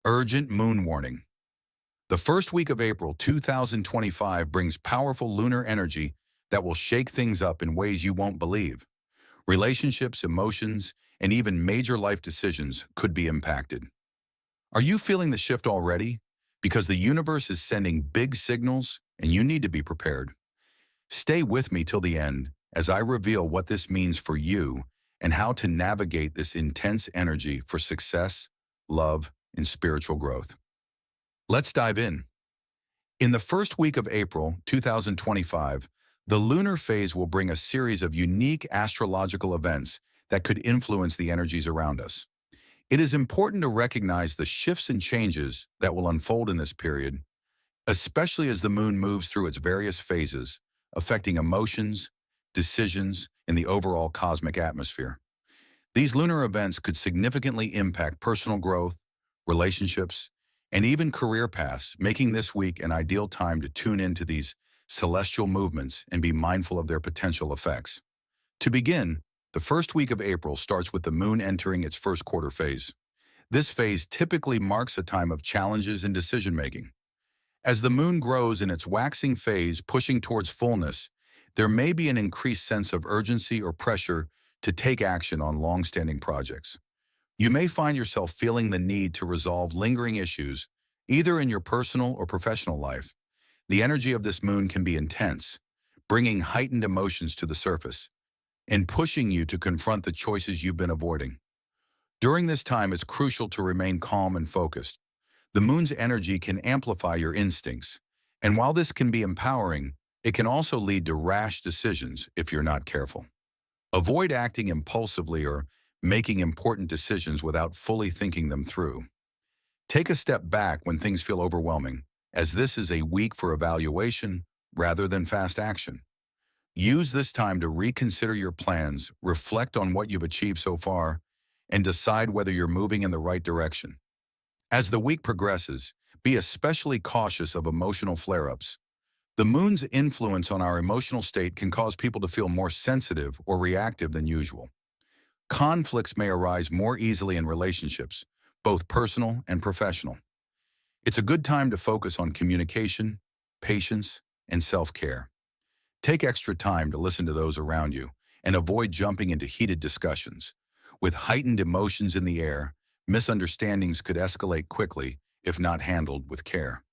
Urgent moon warning. The first week of April 2025 brings powerful lunar energy that will shake things up in ways you won't believe. Relationships, emotions, and even major life decisions could be impacted. Are you feeling the shift already? Because the universe is sending big signals and you need to be prepared. Stay with me till the end as I reveal what this means for you and how to navigate this intense energy for success, love, and spiritual growth. Let's dive in. In the first week of April 2025, the lunar phase will bring a series of unique astrological events that could influence the energies around us. It is important to recognize the shifts and changes that will unfold in this period, especially as the moon moves through its various phases, affecting emotions, decisions, and the overall cosmic atmosphere. These lunar events could significantly impact personal growth, relationships, and even career paths, making this week an ideal time to tune into these celestial movements and be mindful of their potential effects. To begin, the first week of April starts with the moon entering its first quarter phase. This phase typically marks a time of challenges and decision-making. As the moon grows in its waxing phase, pushing towards fullness, there may be an increased sense of urgency or pressure to take action on long-standing projects. You may find yourself feeling the need to resolve lingering issues, either in your personal or professional life. The energy of this moon can be intense, bringing heightened emotions to the surface and pushing you to confront the choices you've been avoiding. During this time, it's crucial to remain calm and focused. The moon's energy can amplify your instincts, and while this can be empowering, it can also lead to rash decisions if you're not careful. Avoid acting impulsively or making important decisions without fully thinking them through. Take a step back when things feel overwhelming, as this is a week for evaluation rather than fast action. Use this time to reconsider your plans, reflect on what you've achieved so far, and decide whether you're moving in the right direction. As the week progresses, be especially cautious of emotional flare-ups. The moon's influence on our emotional state can cause people to feel more sensitive or reactive than usual. Conflicts may arise more easily in relationships, both personal and professional. It's a good time to focus on communication, patience, and self-care. Take extra time to listen to those around you and avoid jumping into heated discussions. With heightened emotions in the air, misunderstandings could escalate quickly if not handled with care.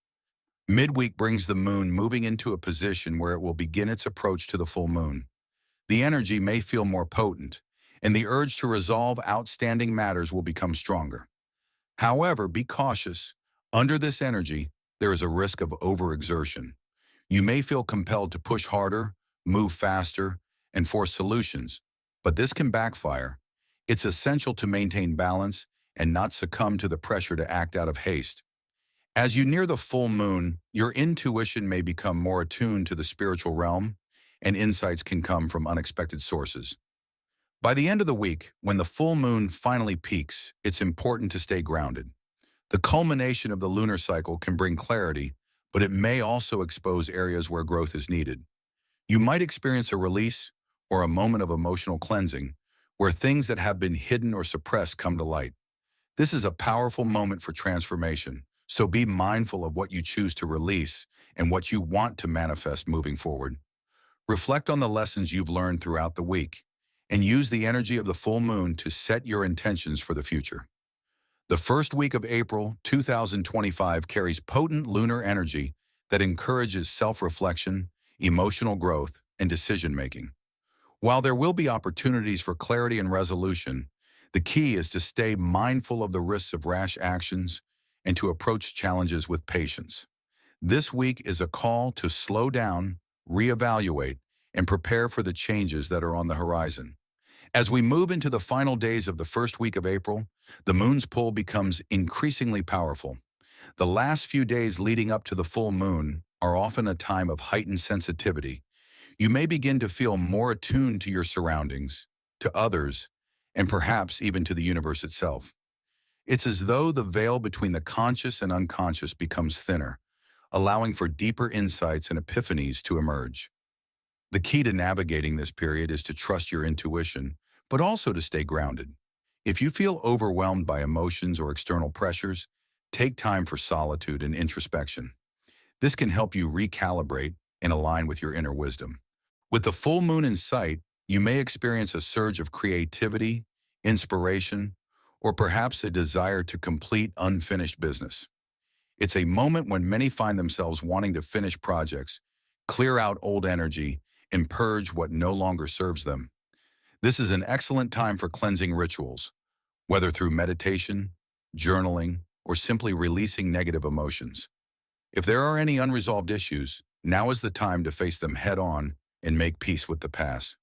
Midweek brings the moon moving into a position where it will begin its approach to the full moon. The energy may feel more potent, and the urge to resolve outstanding matters will become stronger. However, be cautious. Under this energy, there is a risk of overexertion. You may feel compelled to push harder, move faster, and force solutions, but this can backfire. It's essential to maintain balance and not succumb to the pressure to act out of haste. As you near the full moon, your intuition may become more attuned to the spiritual realm, and insights can come from unexpected sources. By the end of the week, when the full moon finally peaks, it's important to stay grounded. The culmination of the lunar cycle can bring clarity, but it may also expose areas where growth is needed. You might experience a release or a moment of emotional cleansing, where things that have been hidden or suppressed come to light. This is a powerful moment for transformation, so be mindful of what you choose to release and what you want to manifest moving forward. Reflect on the lessons you've learned throughout the week, and use the energy of the full moon to set your intentions for the future. The first week of April 2025 carries potent lunar energy that encourages self-reflection, emotional growth, and decision-making. While there will be opportunities for clarity and resolution, the key is to stay mindful of the risks of rash actions and to approach challenges with patience. This week is a call to slow down, reevaluate, and prepare for the changes that are on the horizon. As we move into the final days of the first week of April, the moon's pull becomes increasingly powerful. The last few days leading up to the full moon are often a time of heightened sensitivity. You may begin to feel more attuned to your surroundings, to others, and perhaps even to the universe itself. It's as though the veil between the conscious and unconscious becomes thinner, allowing for deeper insights and epiphanies to emerge. The key to navigating this period is to trust your intuition, but also to stay grounded. If you feel overwhelmed by emotions or external pressures, Take time for solitude and introspection. This can help you recalibrate and align with your inner wisdom. With the full moon in sight, you may experience a surge of creativity, inspiration, or perhaps a desire to complete unfinished business. It's a moment when many find themselves wanting to finish projects, clear out old energy, and purge what no longer serves them. This is an excellent time for cleansing rituals, whether through meditation, journaling, or simply releasing negative emotions. If there are any unresolved issues, now is the time to face them head on and make peace with the past.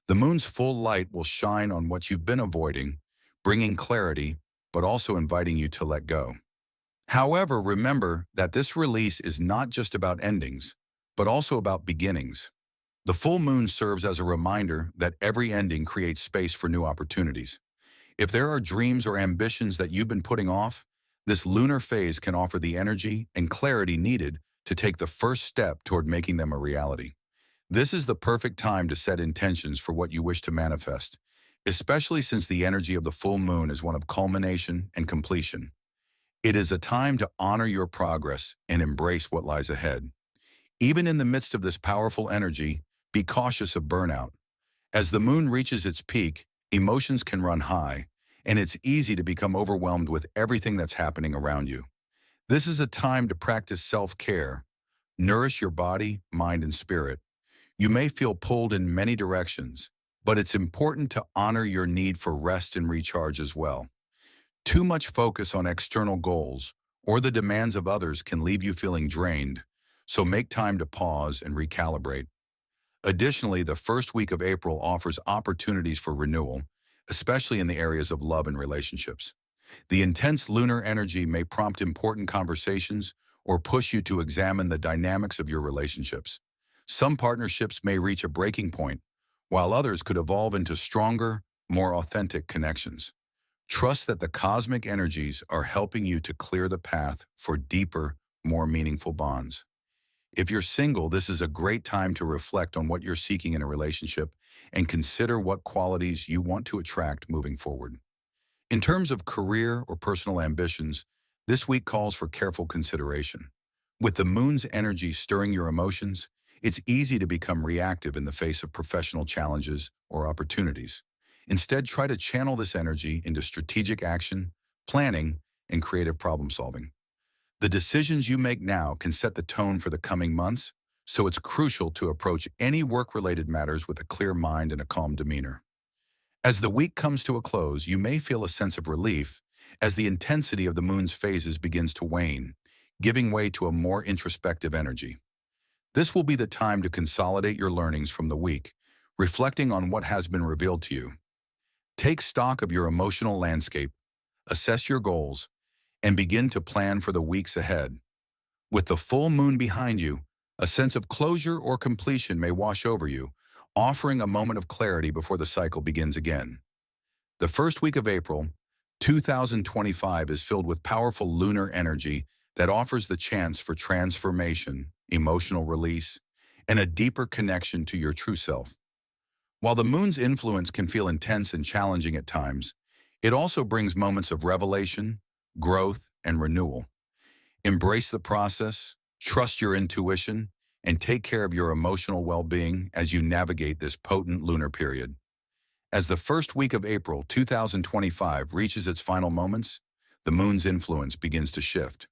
The moon's full light will shine on what you've been avoiding, bringing clarity, but also inviting you to let go. However, remember that this release is not just about endings, but also about beginnings. The full moon serves as a reminder that every ending creates space for new opportunities. If there are dreams or ambitions that you've been putting off, this lunar phase can offer the energy and clarity needed to take the first step toward making them a reality. This is the perfect time to set intentions for what you wish to manifest, especially since the energy of the full moon is one of culmination and completion. It is a time to honor your progress and embrace what lies ahead. Even in the midst of this powerful energy, be cautious of burnout. As the moon reaches its peak, emotions can run high, and it's easy to become overwhelmed with everything that's happening around you. This is a time to practice self-care, nourish your body, mind, and spirit. You may feel pulled in many directions, but it's important to honor your need for rest and recharge as well. Too much focus on external goals or the demands of others can leave you feeling drained, so make time to pause and recalibrate. Additionally, the first week of April offers opportunities for renewal, especially in the areas of love and relationships. The intense lunar energy may prompt important conversations or push you to examine the dynamics of your relationships. Some partnerships may reach a breaking point, while others could evolve into stronger, more authentic connections. Trust that the cosmic energies are helping you to clear the path for deeper, more meaningful bonds. If you're single, this is a great time to reflect on what you're seeking in a relationship and consider what qualities you want to attract moving forward. In terms of career or personal ambitions, this week calls for careful consideration. With the moon's energy stirring your emotions, it's easy to become reactive in the face of professional challenges or opportunities. Instead, try to channel this energy into strategic action, planning, and creative problem solving. The decisions you make now can set the tone for the coming months, so it's crucial to approach any work-related matters with a clear mind and a calm demeanor. As the week comes to a close, you may feel a sense of relief as the intensity of the moon's phases begins to wane, giving way to a more introspective energy. This will be the time to consolidate your learnings from the week, reflecting on what has been revealed to you. Take stock of your emotional landscape, assess your goals, and begin to plan for the weeks ahead. With the full moon behind you, a sense of closure or completion may wash over you, offering a moment of clarity before the cycle begins again. The first week of April, 2025 is filled with powerful lunar energy that offers the chance for transformation, emotional release, and a deeper connection to your true self. While the moon's influence can feel intense and challenging at times, it also brings moments of revelation, growth, and renewal. Embrace the process, trust your intuition, and take care of your emotional well-being as you navigate this potent lunar period. As the first week of April 2025 reaches its final moments, the moon's influence begins to shift.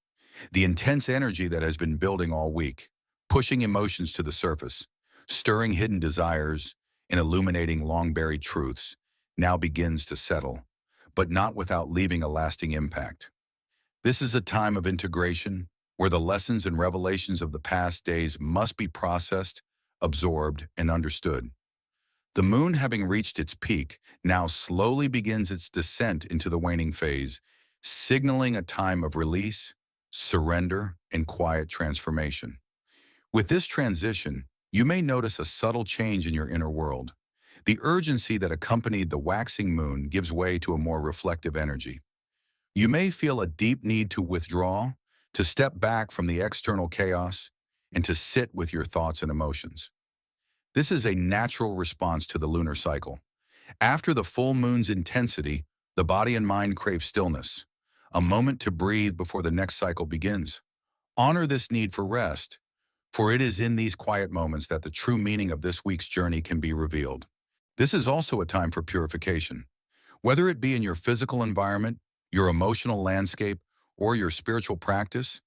The intense energy that has been building all week, pushing emotions to the surface, stirring hidden desires, and illuminating long-buried truths, now begins to settle, but not without leaving a lasting impact. This is a time of integration where the lessons and revelations of the past days must be processed, absorbed, and understood. The moon, having reached its peak, now slowly begins its descent into the waning phase, signaling a time of release, surrender, and quiet transformation. With this transition, you may notice a subtle change in your inner world. The urgency that accompanied the waxing moon gives way to a more reflective energy. You may feel a deep need to withdraw, to step back from the external chaos, and to sit with your thoughts and emotions. This is a natural response to the lunar cycle. After the full moon's intensity, the body and mind crave stillness, a moment to breathe before the next cycle begins. Honor this need for rest, for it is in these quiet moments that the true meaning of this week's journey can be revealed. This is also a time for purification. Whether it be in your physical environment, your emotional landscape, or your spiritual practice,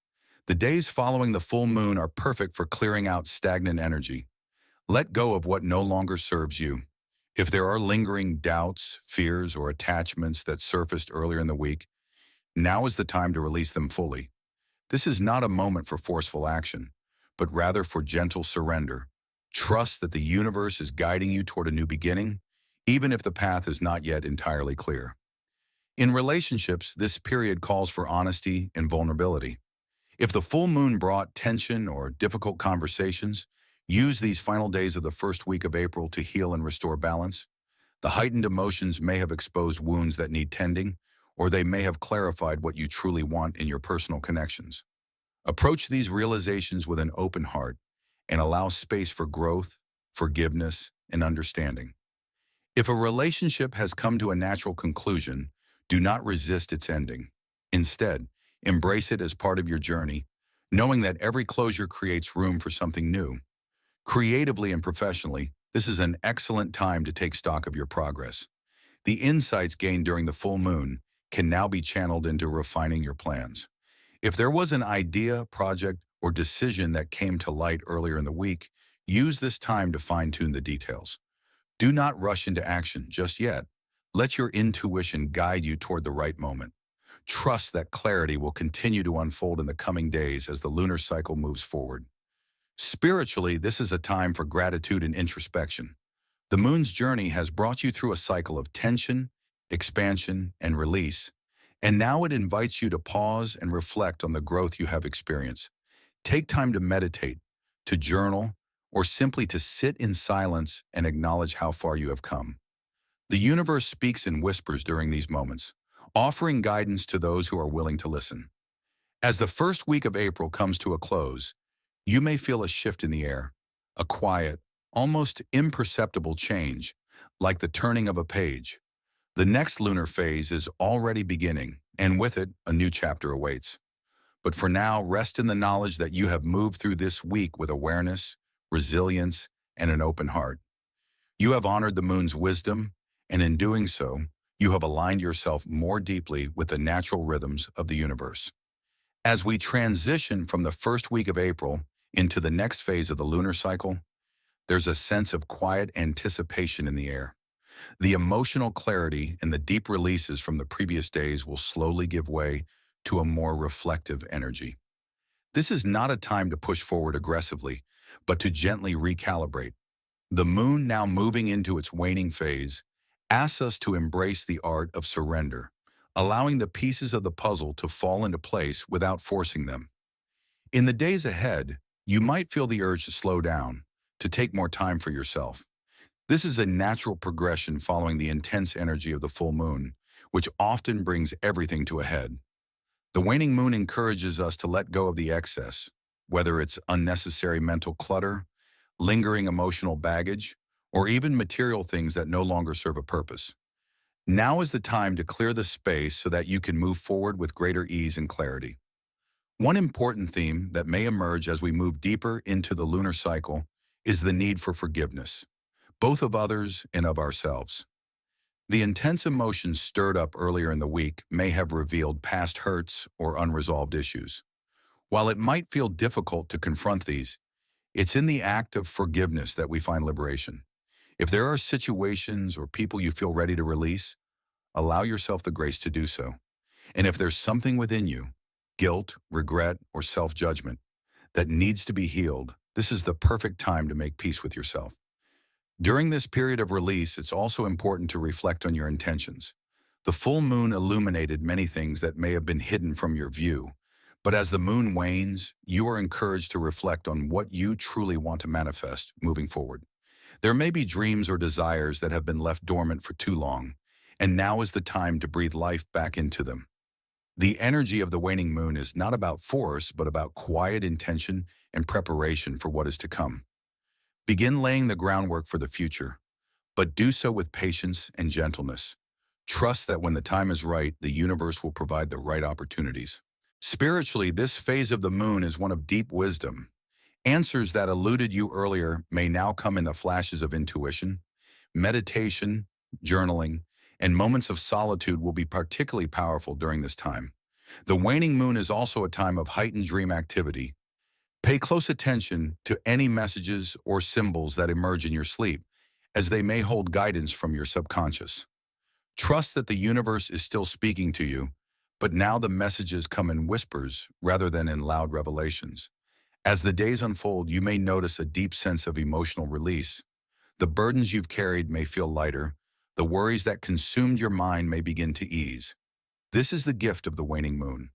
the days following the full moon are perfect for clearing out stagnant energy. Let go of what no longer serves you. If there are lingering doubts, fears, or attachments that surfaced earlier in the week, now is the time to release them fully. This is not a moment for forceful action, but rather for gentle surrender. Trust that the universe is guiding you toward a new beginning, even if the path is not yet entirely clear. In relationships, this period calls for honesty and vulnerability. If the full moon brought tension or difficult conversations, use these final days of the first week of April to heal and restore balance. The heightened emotions may have exposed wounds that need tending, or they may have clarified what you truly want in your personal connections. Approach these realizations with an open heart and allow space for growth, forgiveness, and understanding. If a relationship has come to a natural conclusion, do not resist its ending. Instead, embrace it as part of your journey, knowing that every closure creates room for something new. Creatively and professionally, this is an excellent time to take stock of your progress. The insights gained during the full moon can now be channeled into refining your plans. If there was an idea, project, or decision that came to light earlier in the week, use this time to fine-tune the details. Do not rush into action just yet. Let your intuition guide you toward the right moment. Trust that clarity will continue to unfold in the coming days as the lunar cycle moves forward. Spiritually, this is a time for gratitude and introspection. The moon's journey has brought you through a cycle of tension, expansion, and release, and now it invites you to pause and reflect on the growth you have experienced. Take time to meditate, to journal, or simply to sit in silence and acknowledge how far you have come. The universe speaks in whispers during these moments, offering guidance to those who are willing to listen. As the first week of April comes to a close, you may feel a shift in the air, a quiet, almost imperceptible change, like the turning of a page. The next lunar phase is already beginning, and with it, a new chapter awaits. But for now, rest in the knowledge that you have moved through this week with awareness, resilience, and an open heart. You have honored the moon's wisdom, and in doing so, you have aligned yourself more deeply with the natural rhythms of the universe. As we transition from the first week of April into the next phase of the lunar cycle, there's a sense of quiet anticipation in the air. The emotional clarity and the deep releases from the previous days will slowly give way to a more reflective energy. This is not a time to push forward aggressively, but to gently recalibrate. The moon, now moving into its waning phase, asks us to embrace the art of surrender, allowing the pieces of the puzzle to fall into place without forcing them. In the days ahead, you might feel the urge to slow down, to take more time for yourself. This is a natural progression following the intense energy of the full moon, which often brings everything to a head. The waning moon encourages us to let go of the excess, whether it's unnecessary mental clutter, lingering emotional baggage, or even material things that no longer serve a purpose. Now is the time to clear the space so that you can move forward with greater ease and clarity. One important theme that may emerge as we move deeper into the lunar cycle is the need for forgiveness, both of others and of ourselves. The intense emotions stirred up earlier in the week may have revealed past hurts or unresolved issues. While it might feel difficult to confront these, it's in the act of forgiveness that we find liberation. If there are situations or people you feel ready to release, allow yourself the grace to do so. And if there's something within you, guilt, regret, or self-judgment, that needs to be healed, this is the perfect time to make peace with yourself. During this period of release, it's also important to reflect on your intentions. The full moon illuminated many things that may have been hidden from your view, but as the moon wanes, you are encouraged to reflect on what you truly want to manifest moving forward. There may be dreams or desires that have been left dormant for too long, and now is the time to breathe life back into them. The energy of the waning moon is not about force, but about quiet intention and preparation for what is to come. Begin laying the groundwork for the future, but do so with patience and gentleness. Trust that when the time is right, the universe will provide the right opportunities. Spiritually, this phase of the moon is one of deep wisdom. Answers that eluded you earlier may now come in the flashes of intuition. Meditation, journaling, and moments of solitude will be particularly powerful during this time. The waning moon is also a time of heightened dream activity. Pay close attention to any messages or symbols that emerge in your sleep, as they may hold guidance from your subconscious. Trust that the universe is still speaking to you, but now the messages come in whispers rather than in loud revelations. As the days unfold, you may notice a deep sense of emotional release. The burdens you've carried may feel lighter. The worries that consumed your mind may begin to ease. This is the gift of the waning moon.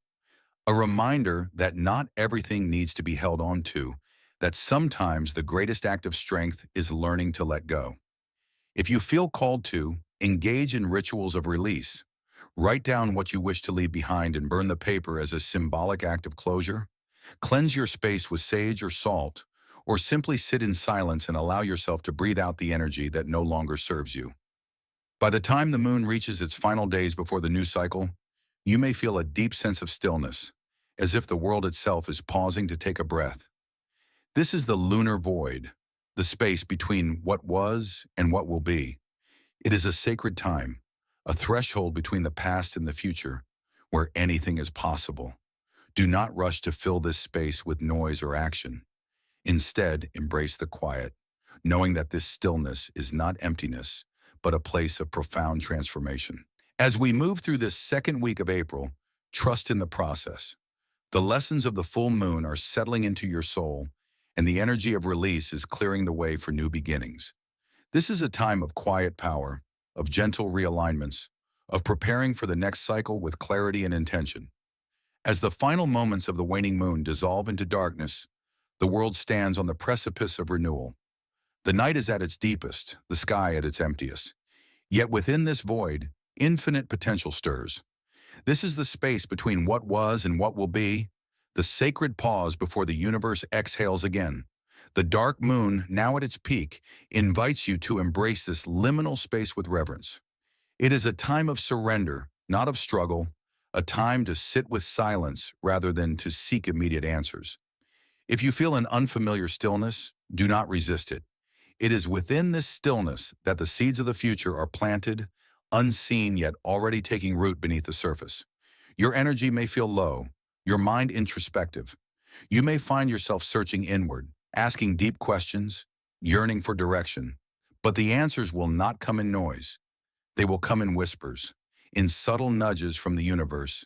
A reminder that not everything needs to be held on to, that sometimes the greatest act of strength is learning to let go. If you feel called to, engage in rituals of release. Write down what you wish to leave behind and burn the paper as a symbolic act of closure. Cleanse your space with sage or salt, or simply sit in silence and allow yourself to breathe out the energy that no longer serves you. By the time the moon reaches its final days before the new cycle, you may feel a deep sense of stillness, as if the world itself is pausing to take a breath. This is the lunar void, the space between what was and what will be. It is a sacred time, a threshold between the past and the future, where anything is possible. Do not rush to fill this space with noise or action. Instead, embrace the quiet, knowing that this stillness is not emptiness, but a place of profound transformation. As we move through this second week of April, trust in the process. The lessons of the full moon are settling into your soul, and the energy of release is clearing the way for new beginnings. This is a time of quiet power, of gentle realignments, of preparing for the next cycle with clarity and intention. As the final moments of the waning moon dissolve into darkness, the world stands on the precipice of renewal. The night is at its deepest, the sky at its emptiest. Yet within this void, infinite potential stirs. This is the space between what was and what will be, the sacred pause before the universe exhales again. The dark moon, now at its peak, invites you to embrace this liminal space with reverence. It is a time of surrender, not of struggle, a time to sit with silence rather than to seek immediate answers. If you feel an unfamiliar stillness, do not resist it. It is within this stillness that the seeds of the future are planted, unseen yet already taking root beneath the surface. Your energy may feel low, your mind introspective. You may find yourself searching inward, asking deep questions, yearning for direction. But the answers will not come in noise. They will come in whispers, in subtle nudges from the universe,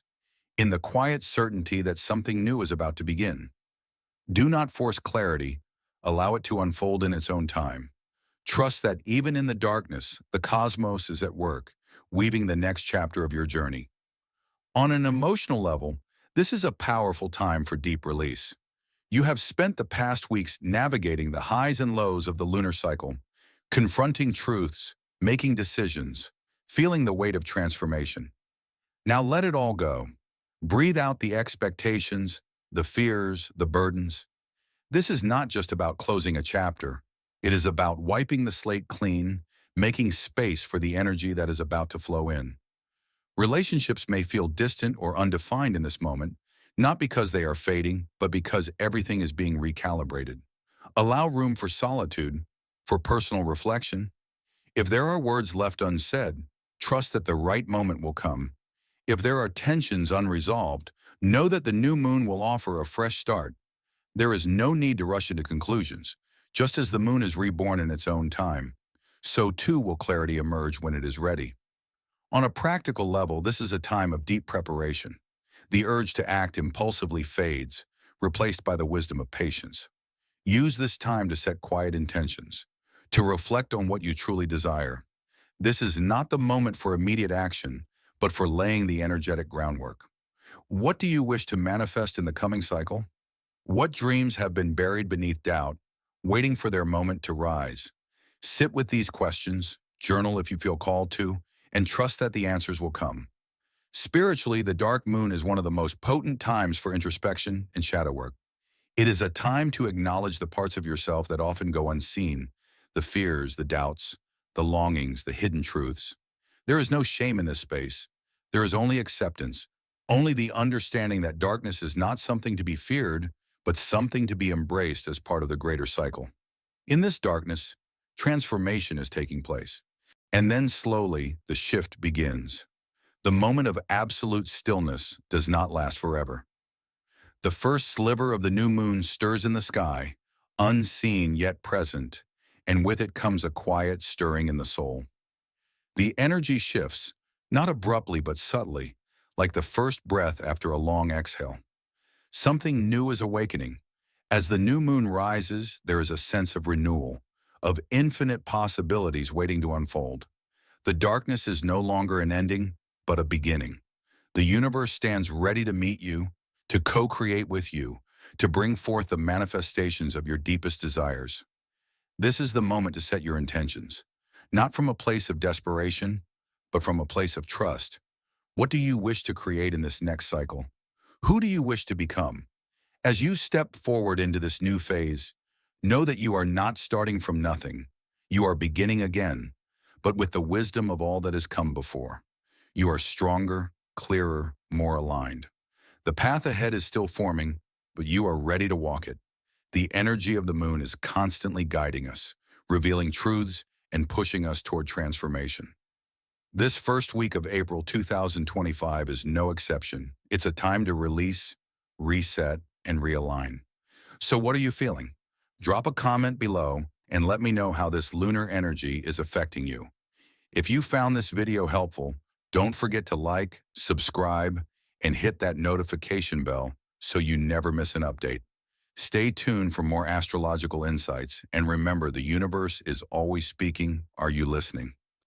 in the quiet certainty that something new is about to begin. Do not force clarity, allow it to unfold in its own time. Trust that even in the darkness, the cosmos is at work, weaving the next chapter of your journey. On an emotional level, this is a powerful time for deep release. You have spent the past weeks navigating the highs and lows of the lunar cycle, confronting truths, making decisions, feeling the weight of transformation. Now let it all go. Breathe out the expectations, the fears, the burdens. This is not just about closing a chapter. It is about wiping the slate clean, making space for the energy that is about to flow in. Relationships may feel distant or undefined in this moment, not because they are fading, but because everything is being recalibrated. Allow room for solitude, for personal reflection. If there are words left unsaid, trust that the right moment will come. If there are tensions unresolved, know that the new moon will offer a fresh start. There is no need to rush into conclusions. Just as the moon is reborn in its own time, so too will clarity emerge when it is ready. On a practical level, this is a time of deep preparation. The urge to act impulsively fades, replaced by the wisdom of patience. Use this time to set quiet intentions, to reflect on what you truly desire. This is not the moment for immediate action, but for laying the energetic groundwork. What do you wish to manifest in the coming cycle? What dreams have been buried beneath doubt, waiting for their moment to rise? Sit with these questions, journal if you feel called to, and trust that the answers will come. Spiritually, the dark moon is one of the most potent times for introspection and shadow work. It is a time to acknowledge the parts of yourself that often go unseen, the fears, the doubts, the longings, the hidden truths. There is no shame in this space. There is only acceptance, only the understanding that darkness is not something to be feared, but something to be embraced as part of the greater cycle. In this darkness, transformation is taking place. And then slowly, the shift begins. The moment of absolute stillness does not last forever. The first sliver of the new moon stirs in the sky, unseen yet present, and with it comes a quiet stirring in the soul. The energy shifts, not abruptly but subtly, like the first breath after a long exhale. Something new is awakening. As the new moon rises, there is a sense of renewal, of infinite possibilities waiting to unfold. The darkness is no longer an ending, but a beginning. The universe stands ready to meet you, to co-create with you, to bring forth the manifestations of your deepest desires. This is the moment to set your intentions, not from a place of desperation, but from a place of trust. What do you wish to create in this next cycle? Who do you wish to become? As you step forward into this new phase, know that you are not starting from nothing. You are beginning again, but with the wisdom of all that has come before. You are stronger, clearer, more aligned. The path ahead is still forming, but you are ready to walk it. The energy of the moon is constantly guiding us, revealing truths and pushing us toward transformation. This first week of April 2025 is no exception. It's a time to release, reset, and realign. So what are you feeling? Drop a comment below and let me know how this lunar energy is affecting you. If you found this video helpful, don't forget to like, subscribe, and hit that notification bell so you never miss an update. Stay tuned for more astrological insights, and remember, the universe is always speaking. Are you listening?